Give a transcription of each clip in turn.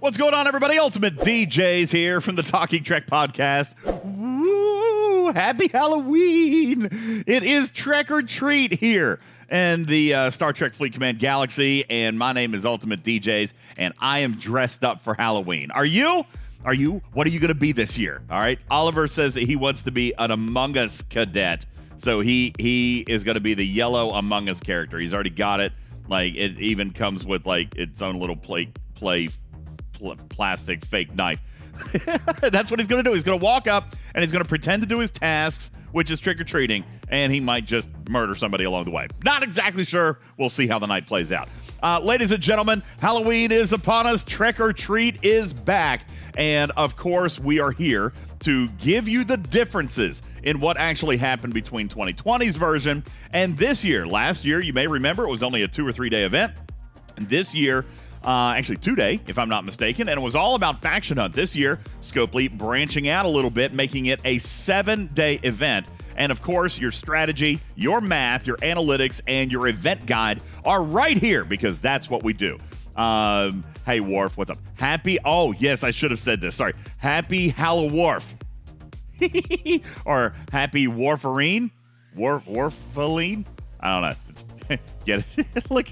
What's going on, everybody? UltimatDJz here from the Talking Trek podcast. Woo! Happy Halloween! It is Trek or Treat here in the Star Trek Fleet Command Galaxy, and my name is UltimatDJz, and I am dressed up for Halloween. Are you? What are you going to be this year? All right. Oliver says that he wants to be an Among Us cadet, so he is going to be the yellow Among Us character. He's already got it. Like, it even comes with like its own little plastic fake knife. That's what he's going to do. He's going to walk up and he's going to pretend to do his tasks, which is trick-or-treating, and he might just murder somebody along the way. Not exactly sure. We'll see how the night plays out. Ladies and gentlemen, Halloween is upon us. Trek or Treat is back. And, of course, we are here to give you the differences in what actually happened between 2020's version and this year. Last year, you may remember, it was only a 2 or 3 day event. And this year, actually 2 day, if I'm not mistaken, and it was all about Faction Hunt. This year, Scopley branching out a little bit, making it a 7-day event. And, of course, your strategy, your math, your analytics, and your event guide are right here because that's what we do. Hey, Worf, what's up? Oh, yes, I should have said this. Sorry. Happy Halloworf. Or Happy Warfarine? Warfaline? I don't know. Get it? Look,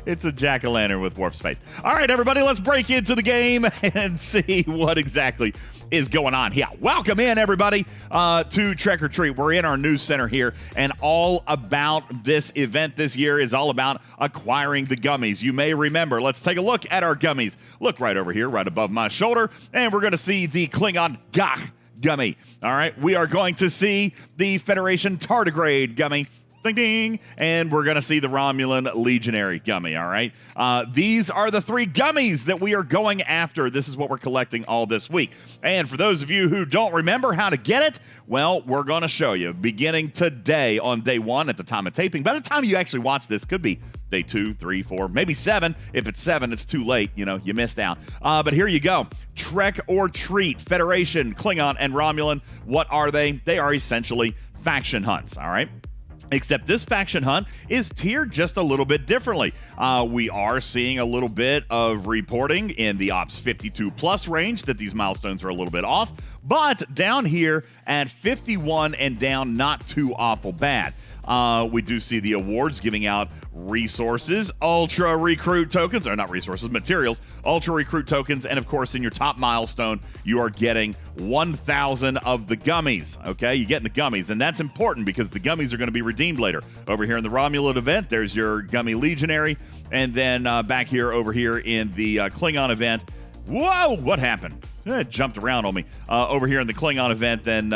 it's a jack-o'-lantern with Worf's face. All right, everybody, let's break into the game and see what exactly is going on here. Welcome in, everybody, to Trek or Treat. We're in our news center here, and all about this event this year is all about acquiring the gummies. You may remember. Let's take a look at our gummies. Look right over here, right above my shoulder, and we're going to see the Klingon Gach gummy. All right, we are going to see the Federation Tardigrade gummy. Ding, ding. And we're going to see the Romulan Legionary gummy, all right? These are the 3 gummies that we are going after. This is what we're collecting all this week. And for those of you who don't remember how to get it, well, we're going to show you beginning today on day 1 at the time of taping. By the time you actually watch this, could be day 2, 3, 4, maybe 7. If it's 7, it's too late. You know, you missed out. But here you go. Trek or Treat, Federation, Klingon, and Romulan. What are they? They are essentially faction hunts, all right? Except this faction hunt is tiered just a little bit differently. We are seeing a little bit of reporting in the Ops 52 plus range that these milestones are a little bit off, but down here at 51 and down, not too awful bad. We do see the awards giving out resources, ultra recruit tokens, or not resources, materials, ultra recruit tokens, and of course in your top milestone, you are getting 1,000 of the gummies, okay? You're getting the gummies, and that's important because the gummies are going to be redeemed later. Over here in the Romulan event, there's your Gummy Legionary, and then back here, over here in the Klingon event, whoa, what happened? It jumped around on me. Over here in the Klingon event, then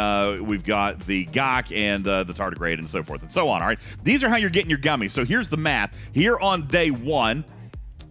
we've got the Gach and the Tardigrade and so forth and so on, all right? These are how you're getting your gummies. So here's the math. Here on day 1,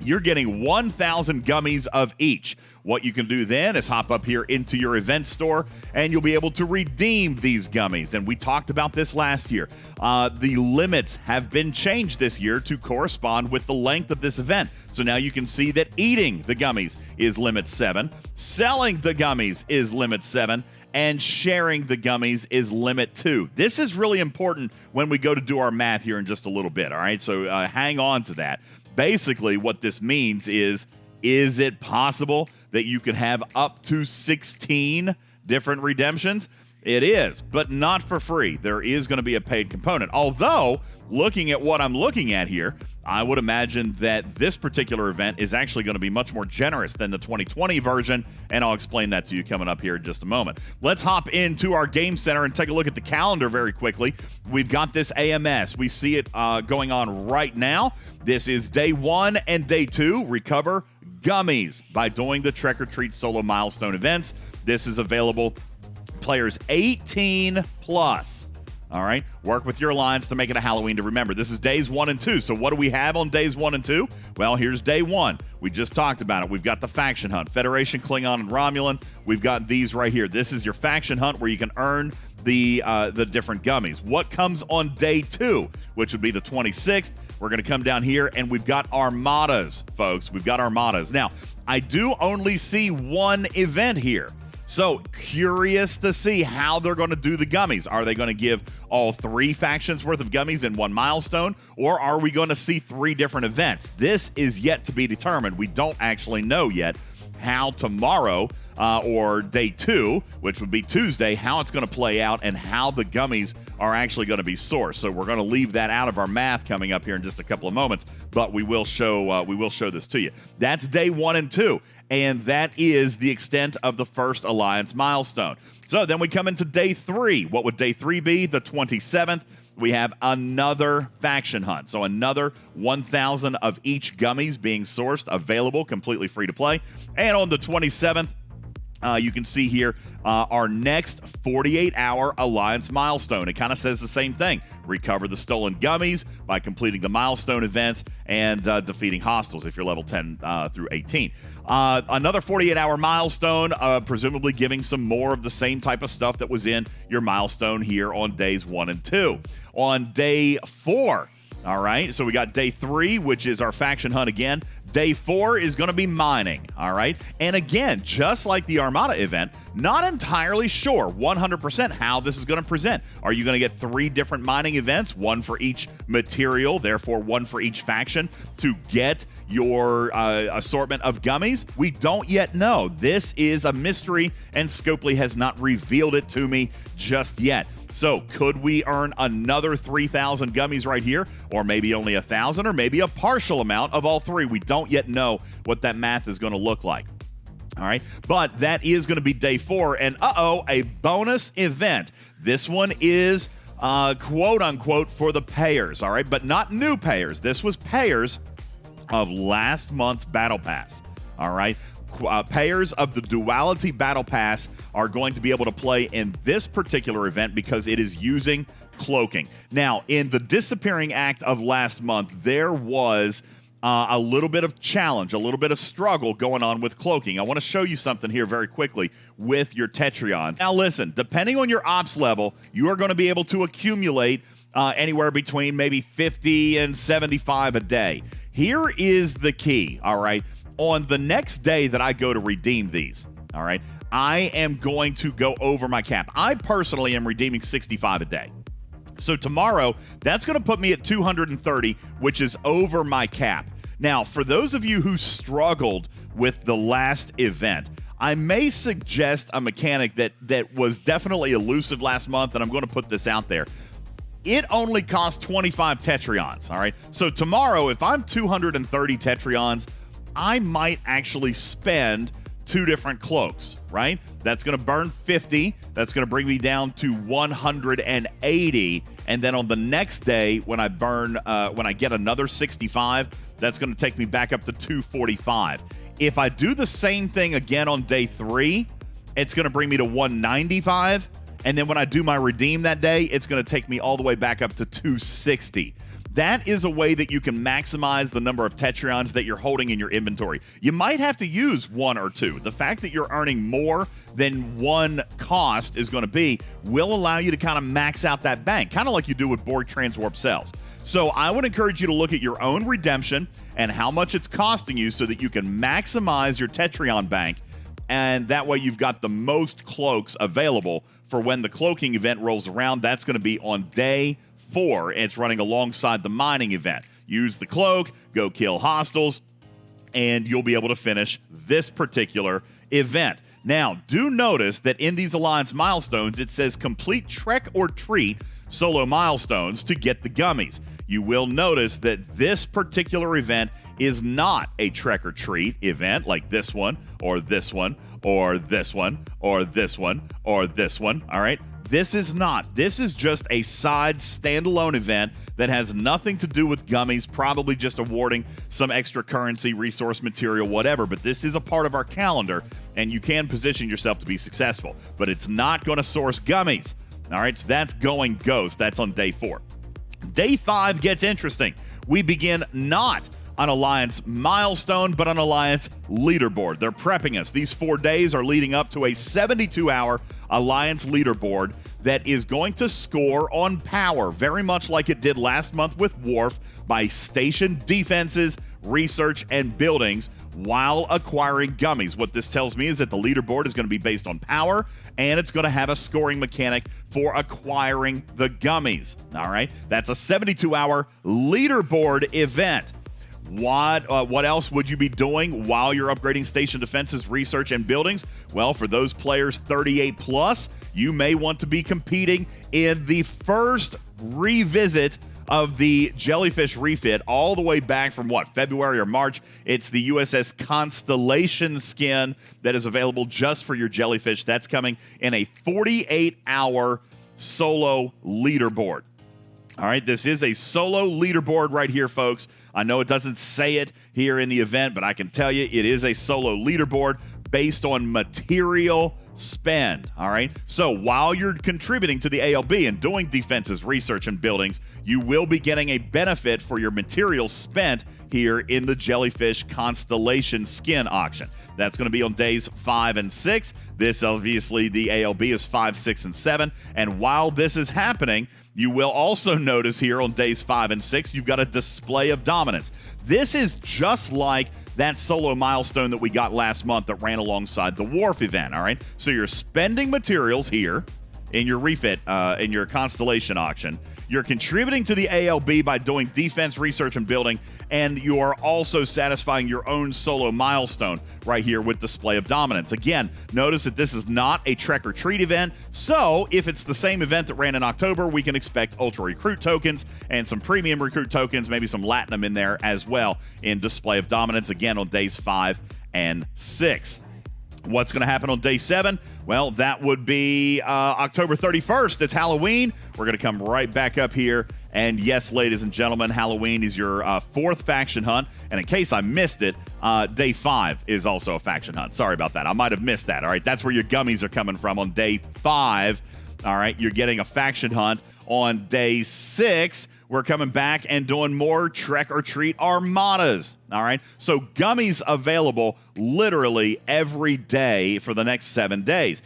you're getting 1,000 gummies of each. What you can do then is hop up here into your event store, and you'll be able to redeem these gummies. And we talked about this last year. The limits have been changed this year to correspond with the length of this event. So now you can see that eating the gummies is limit 7, selling the gummies is limit 7, and sharing the gummies is limit 2. This is really important when we go to do our math here in just a little bit, all right? So hang on to that. Basically, what this means is it possible that you could have up to 16 different redemptions? It is, but not for free. There is going to be a paid component. Although, looking at what I'm looking at here, I would imagine that this particular event is actually going to be much more generous than the 2020 version, and I'll explain that to you coming up here in just a moment. Let's hop into our game center and take a look at the calendar very quickly. We've got this AMS. We see it going on right now. This is day 1 and day 2. Recover gummies by doing the Trek or Treat solo milestone events. This is available players 18 plus. All right, work with your alliance to make it a Halloween to remember. This is days 1 and 2. So what do we have on days 1 and 2? Well, here's day 1. We just talked about it. We've got the faction hunt, Federation, Klingon, and Romulan. We've got these right here. This is your faction hunt where you can earn the different gummies. What comes on day 2, which would be the 26th? We're going to come down here, and we've got armadas, folks. We've got armadas. Now, I do only see one event here. So curious to see how they're going to do the gummies. Are they going to give all 3 factions worth of gummies in one milestone, or are we going to see 3 different events? This is yet to be determined. We don't actually know yet how tomorrow or day 2, which would be Tuesday, how it's going to play out and how the gummies are actually going to be sourced. So we're going to leave that out of our math coming up here in just a couple of moments, but we will show this to you. That's day 1 and 2, and that is the extent of the first Alliance milestone. So then we come into day 3. What would day 3 be? The 27th. We have another faction hunt. So another 1,000 of each gummies being sourced, available, completely free to play. And on the 27th, you can see here our next 48-hour Alliance milestone. It kind of says the same thing. Recover the stolen gummies by completing the milestone events and defeating hostiles if you're level 10 through 18. Another 48-hour milestone, presumably giving some more of the same type of stuff that was in your milestone here on days 1 and 2. On day 4, all right, so we got day 3, which is our faction hunt again. Day 4 is going to be mining, all right? And again, just like the Armada event, not entirely sure 100% how this is going to present. Are you going to get 3 different mining events, 1 for each material, therefore 1 for each faction, to get your assortment of gummies? We don't yet know. This is a mystery, and Scopley has not revealed it to me just yet. So could we earn another 3,000 gummies right here, or maybe only 1,000, or maybe a partial amount of all 3? We don't yet know what that math is going to look like. All right, but that is going to be day 4, and a bonus event. This one is quote unquote for the payers, all right, but not new payers. This was payers of last month's Battle Pass, all right. Payers of the Duality Battle Pass are going to be able to play in this particular event because it is using cloaking. Now, in the Disappearing Act of last month, there was a little bit of challenge, a little bit of struggle going on with cloaking. I want to show you something here very quickly with your Tetrions. Now, listen, depending on your ops level, you are going to be able to accumulate anywhere between maybe 50 and 75 a day. Here is the key, all right? On the next day that I go to redeem these, all right, I am going to go over my cap. I personally am redeeming 65 a day. So tomorrow, that's going to put me at 230, which is over my cap. Now, for those of you who struggled with the last event, I may suggest a mechanic that was definitely elusive last month, and I'm going to put this out there. It only costs 25 Tetrions, all right? So tomorrow, if I'm 230 Tetrions, I might actually spend 2 different cloaks, right? That's going to burn 50. That's going to bring me down to 180. And then on the next day, when I get another 65, that's going to take me back up to 245. If I do the same thing again on day 3, it's going to bring me to 195. And then when I do my redeem that day, it's going to take me all the way back up to 260. That is a way that you can maximize the number of Tetrions that you're holding in your inventory. You might have to use 1 or 2. The fact that you're earning more than 1 cost is going to be will allow you to kind of max out that bank, kind of like you do with Borg Transwarp cells. So I would encourage you to look at your own redemption and how much it's costing you so that you can maximize your Tetrion bank, and that way you've got the most cloaks available for when the cloaking event rolls around. That's going to be on day 4. It's running alongside the mining event. Use the cloak, go kill hostiles, and you'll be able to finish this particular event. Now, do notice that in these Alliance milestones, it says complete Trek or Treat solo milestones to get the gummies. You will notice that this particular event is not a Trek or Treat event like this one, or this one, or this one, or this one, or this one, all right? This is not. This is just a side standalone event that has nothing to do with gummies, probably just awarding some extra currency, resource material, whatever. But this is a part of our calendar, and you can position yourself to be successful. But it's not going to source gummies. All right, so that's going ghost. That's on day 4. Day 5 gets interesting. We begin not an Alliance milestone, but an Alliance leaderboard. They're prepping us. These 4 days are leading up to a 72-hour Alliance leaderboard that is going to score on power, very much like it did last month with Wharf, by station defenses, research, and buildings while acquiring gummies. What this tells me is that the leaderboard is going to be based on power, and it's going to have a scoring mechanic for acquiring the gummies. All right, that's a 72-hour leaderboard event. What else would you be doing while you're upgrading station defenses, research, and buildings? Well, for those players 38 plus, you may want to be competing in the first revisit of the Jellyfish refit all the way back from February or March. It's the USS Constellation skin that is available just for your Jellyfish. That's coming in a 48-hour solo leaderboard. All right, this is a solo leaderboard right here, folks. I know it doesn't say it here in the event, but I can tell you it is a solo leaderboard based on material spend. All right, so while you're contributing to the ALB and doing defenses, research, and buildings, you will be getting a benefit for your material spent here in the Jellyfish Constellation skin auction. That's going to be on days 5 and 6. This, obviously, the ALB is 5, 6, and 7. And while this is happening, you will also notice here on days 5 and 6, you've got a display of dominance. This is just like that solo milestone that we got last month that ran alongside the Wharf event, all right? So you're spending materials here in your refit, in your Constellation auction. You're contributing to the ALB by doing defense, research, and building, and you are also satisfying your own solo milestone right here with Display of Dominance. Again, notice that this is not a Trek or Treat event, so if it's the same event that ran in October, we can expect Ultra Recruit tokens and some Premium Recruit tokens, maybe some Latinum in there as well in Display of Dominance, again on days 5 and 6. What's going to happen on day 7? Well, that would be October 31st. It's Halloween. We're going to come right back up here. And yes, ladies and gentlemen, Halloween is your 4th faction hunt. And in case I missed it, day 5 is also a faction hunt. Sorry about that. I might have missed that. All right, that's where your gummies are coming from on day 5. All right, you're getting a faction hunt on day 6. We're coming back and doing more Trek or Treat Armadas. All right, so gummies available literally every day for the next 7 days.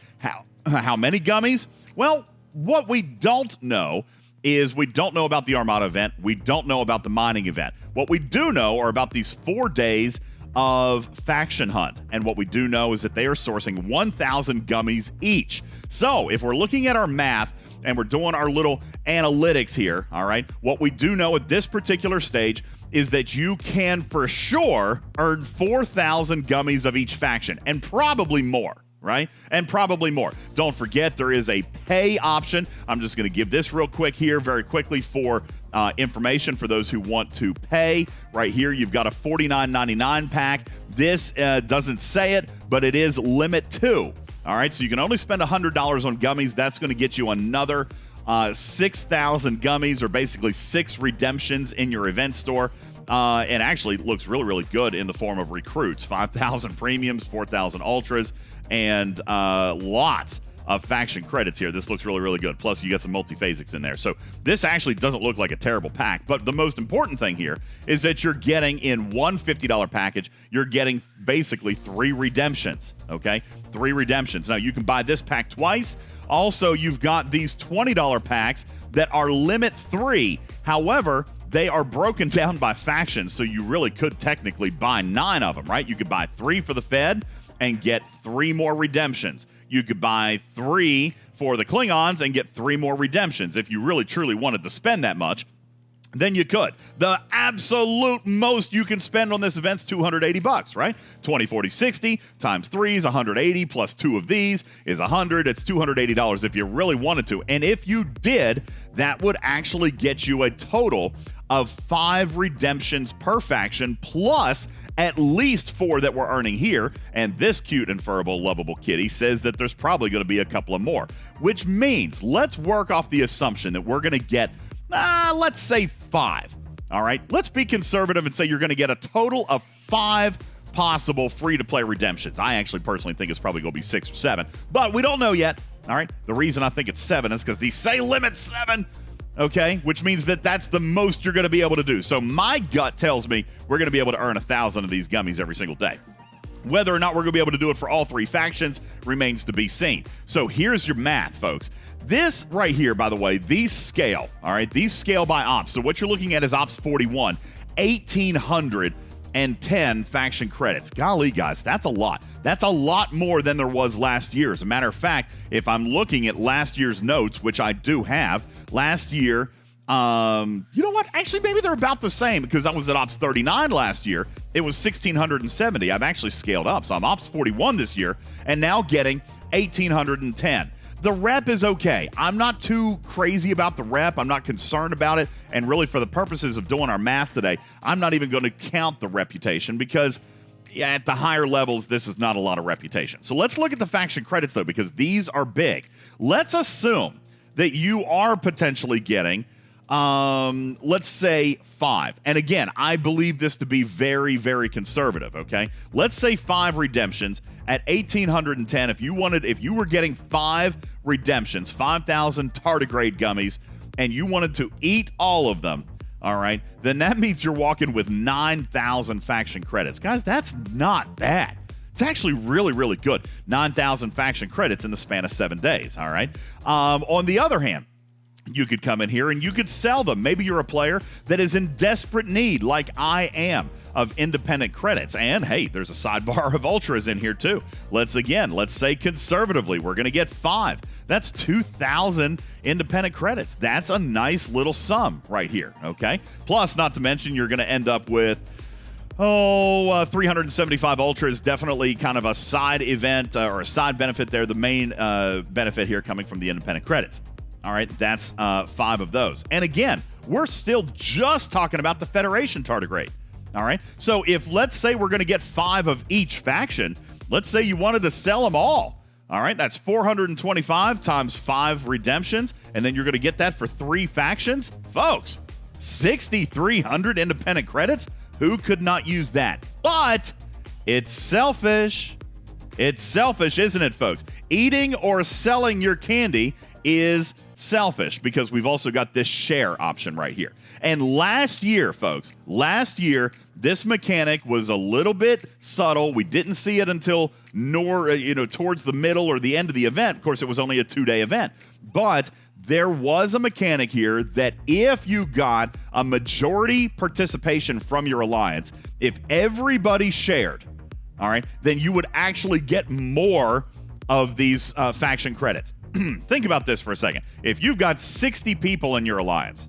How many gummies? Well, what we don't know is we don't know about the Armada event. We don't know about the mining event. What we do know are about these 4 days of faction hunt. And what we do know is that they are sourcing 1,000 gummies each. So if we're looking at our math and we're doing our little analytics here, all right, what we do know at this particular stage is that you can for sure earn 4,000 gummies of each faction, and probably more, right? And probably more. Don't forget, there is a pay option. I'm just going to give this real quick here, very quickly, for information for those who want to pay. Right here, you've got a $49.99 pack. This doesn't say it, but it is limit 2. All right, so you can only spend $100 on gummies. That's going to get you another 6,000 gummies, or basically 6 redemptions in your event store. And actually looks really, really good in the form of recruits. 5,000 premiums, 4,000 ultras, and lots of faction credits here. This looks really, really good. Plus, you got some multiphasics in there. So this actually doesn't look like a terrible pack. But the most important thing here is that you're getting in one $50 package, you're getting basically 3 redemptions, okay? 3 redemptions. Now, you can buy this pack twice. Also, you've got these $20 packs that are limit 3. However, they are broken down by factions, so you really could technically buy 9 of them, right? You could buy 3 for the Fed and get 3 more redemptions. You could buy 3 for the Klingons and get 3 more redemptions. If you really, truly wanted to spend that much, then you could. The absolute most you can spend on this event's $280, right? 20, 40, 60 times 3 is 180, plus 2 of these is 100. It's $280 if you really wanted to. And if you did, that would actually get you a total of 5 redemptions per faction, plus at least 4 that we're earning here. And this cute, inferable, lovable kitty says that there's probably going to be a couple of more, which means let's work off the assumption that we're going to get, let's say 5. All right, let's be conservative and say you're going to get a total of 5 possible free-to-play redemptions. I actually personally think it's probably going to be 6 or 7, but we don't know yet. All right, the reason I think it's 7 is because these say limit 7. okay, which means that that's the most you're going to be able to do. So my gut tells me we're going to be able to earn 1,000 of these gummies every single day. Whether or not we're going to be able to do it for all 3 factions remains to be seen. So here's your math, folks. This right here, by the way, these scale, all right? These scale by ops. So what you're looking at is ops 41, 1,810 faction credits. Golly, guys, that's a lot. That's a lot more than there was last year. As a matter of fact, if I'm looking at last year's notes, which I do have, last year, you know what? Actually, maybe they're about the same because I was at Ops 39 last year. It was 1,670. I've actually scaled up. So I'm Ops 41 this year and now getting 1,810. The rep is okay. I'm not too crazy about the rep. I'm not concerned about it. And really, for the purposes of doing our math today, I'm not even going to count the reputation because at the higher levels, this is not a lot of reputation. So let's look at the faction credits, though, because these are big. Let's assume that you are potentially getting, let's say 5. And again, I believe this to be very, very conservative, okay? Let's say 5 redemptions at 1,810. If you were getting 5 redemptions, 5,000 tardigrade gummies, and you wanted to eat all of them, all right, then that means you're walking with 9,000 faction credits. Guys, that's not bad. It's actually really, really good. 9,000 faction credits in the span of 7 days, all right? On the other hand, you could come in here and you could sell them. Maybe you're a player that is in desperate need, like I am, of independent credits. And hey, there's a sidebar of ultras in here too. Let's say conservatively, we're going to get 5. That's 2,000 independent credits. That's a nice little sum right here, okay? Plus, not to mention, you're going to end up with 375 ultras, definitely kind of a side event or a side benefit there. The main benefit here coming from the independent credits. All right, that's 5 of those. And again, we're still just talking about the Federation tardigrade. All right, so if let's say we're going to get 5 of each faction, let's say you wanted to sell them all. All right, that's 425 times 5 redemptions, and then you're going to get that for 3 factions. Folks, 6,300 independent credits? Who could not use that? But it's selfish. It's selfish, isn't it, folks? Eating or selling your candy is selfish because we've also got this share option right here. And last year, folks, this mechanic was a little bit subtle. We didn't see it until towards the middle or the end of the event. Of course, it was only a 2-day event. But there was a mechanic here that if you got a majority participation from your alliance, if everybody shared, all right, then you would actually get more of these faction credits. Think about this for a second. If you've got 60 people in your alliance,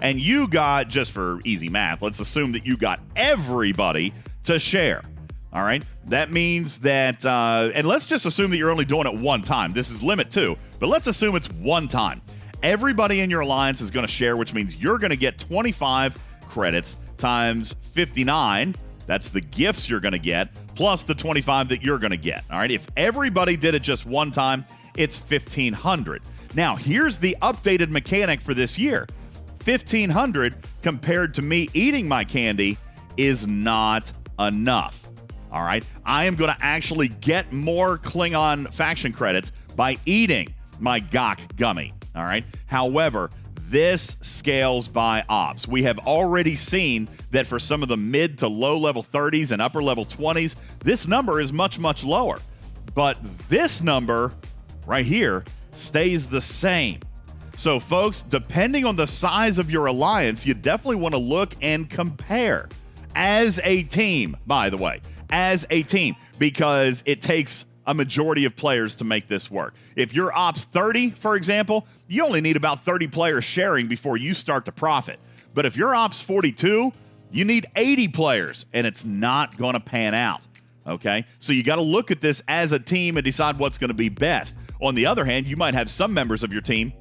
and you got, just for easy math, let's assume that you got everybody to share. All right? That means that, and let's just assume that you're only doing it one time. This is limit 2, but let's assume it's one time. Everybody in your alliance is going to share, which means you're going to get 25 credits times 59. That's the gifts you're going to get, plus the 25 that you're going to get. All right? If everybody did it just one time, it's 1,500. Now, here's the updated mechanic for this year. 1,500 compared to me eating my candy is not enough. All right? I am going to actually get more Klingon faction credits by eating my Gok gummy. All right? However, this scales by ops. We have already seen that for some of the mid to low level 30s and upper level 20s, this number is much, much lower. But this number right here stays the same. So, folks, depending on the size of your alliance, you definitely want to look and compare as a team, by the way, as a team, because it takes a majority of players to make this work. If you're Ops 30, for example, you only need about 30 players sharing before you start to profit. But if you're Ops 42, you need 80 players, and it's not going to pan out, okay? So you got to look at this as a team and decide what's going to be best. On the other hand, you might have some members of your team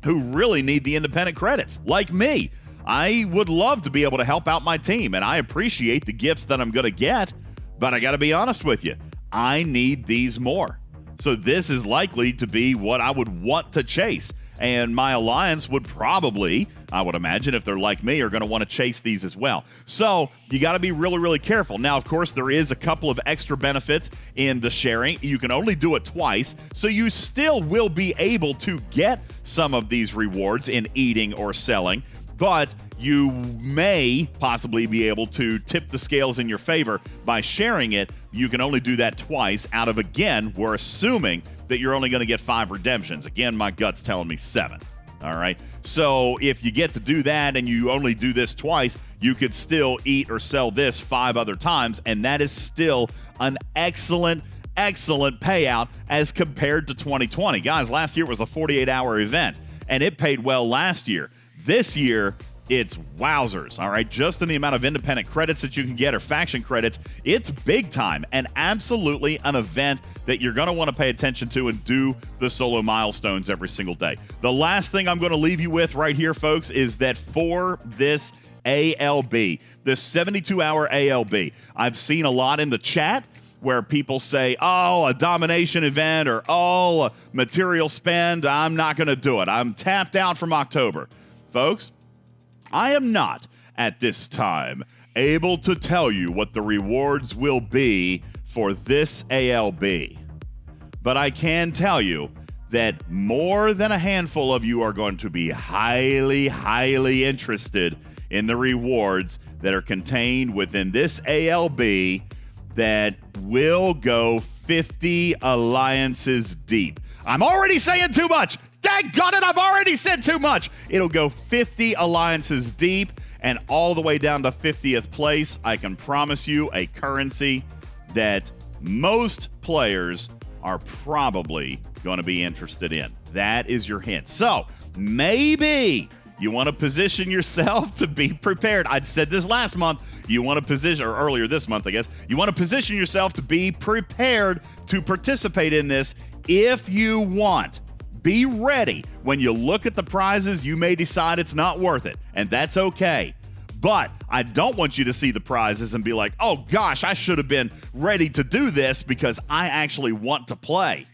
who really need the independent credits, like me. I would love to be able to help out my team, and I appreciate the gifts that I'm going to get, but I got to be honest with you. I need these more. So this is likely to be what I would want to chase. And my alliance would probably, I would imagine, if they're like me, are going to want to chase these as well. So you got to be really, really careful. Now, of course, there is a couple of extra benefits in the sharing. You can only do it twice, so you still will be able to get some of these rewards in eating or selling, but you may possibly be able to tip the scales in your favor by sharing it. You can only do that twice out of, again, we're assuming that you're only going to get 5 redemptions. Again, my gut's telling me 7. All right. So if you get to do that and you only do this twice, you could still eat or sell this 5 other times. And that is still an excellent payout as compared to 2020. Guys, last year was a 48-hour event and it paid well last year. This year, it's wowzers, all right? Just in the amount of independent credits that you can get or faction credits, it's big time and absolutely an event that you're going to want to pay attention to and do the solo milestones every single day. The last thing I'm going to leave you with right here, folks, is that for this ALB, this 72-hour ALB, I've seen a lot in the chat where people say, oh, a domination event or, oh, a material spend, I'm not going to do it. I'm tapped out from October. Folks, I am not, at this time, able to tell you what the rewards will be for this ALB. But I can tell you that more than a handful of you are going to be highly, highly interested in the rewards that are contained within this ALB that will go 50 alliances deep. I'm already saying too much. Daggone it, I've already said too much. It'll go 50 alliances deep and all the way down to 50th place. I can promise you a currency that most players are probably going to be interested in. That is your hint. So maybe you want to position yourself to be prepared. I'd said this last month. You want to position, or earlier this month, I guess. You want to position yourself to be prepared to participate in this if you want. Be ready. When you look at the prizes, you may decide it's not worth it, and that's okay. But I don't want you to see the prizes and be like, oh gosh, I should have been ready to do this because I actually want to play.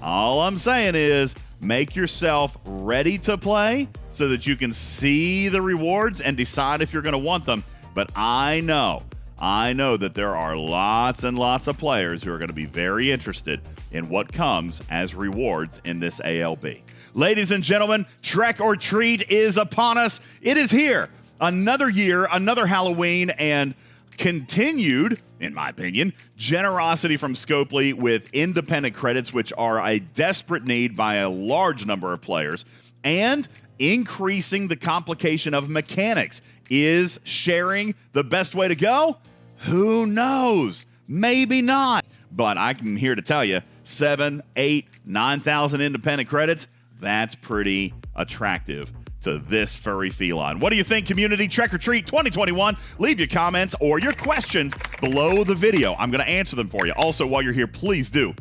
All I'm saying is make yourself ready to play so that you can see the rewards and decide if you're going to want them. But I know that there are lots and lots of players who are going to be very interested in what comes as rewards in this ALB. Ladies and gentlemen, Trek or Treat is upon us. It is here. Another year, another Halloween, and continued, in my opinion, generosity from Scopley with independent credits, which are a desperate need by a large number of players, and increasing the complication of mechanics. Is sharing the best way to go? Who knows? Maybe not. But I'm here to tell you, 7, 8, 9,000 independent credits, that's pretty attractive to this furry feline. What do you think, community? Trek or Treat 2021? Leave your comments or your questions below the video. I'm going to answer them for you. Also, while you're here, please do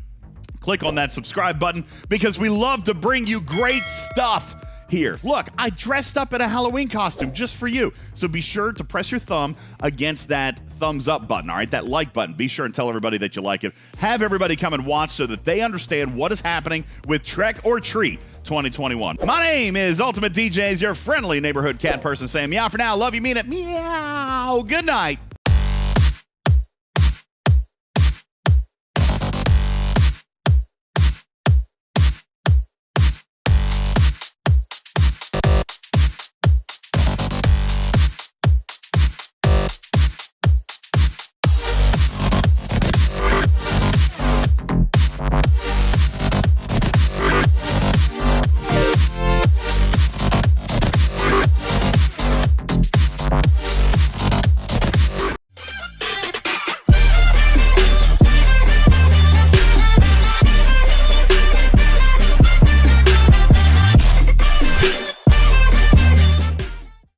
click on that subscribe button because we love to bring you great stuff here. Look, I dressed up in a Halloween costume just for you. So be sure to press your thumb against that thumbs up button, all right? That like button. Be sure and tell everybody that you like it. Have everybody come and watch so that they understand what is happening with Trek or Treat 2021. My name is UltimatDJz, your friendly neighborhood cat person saying meow for now. Love you, mean it. Meow. Good night.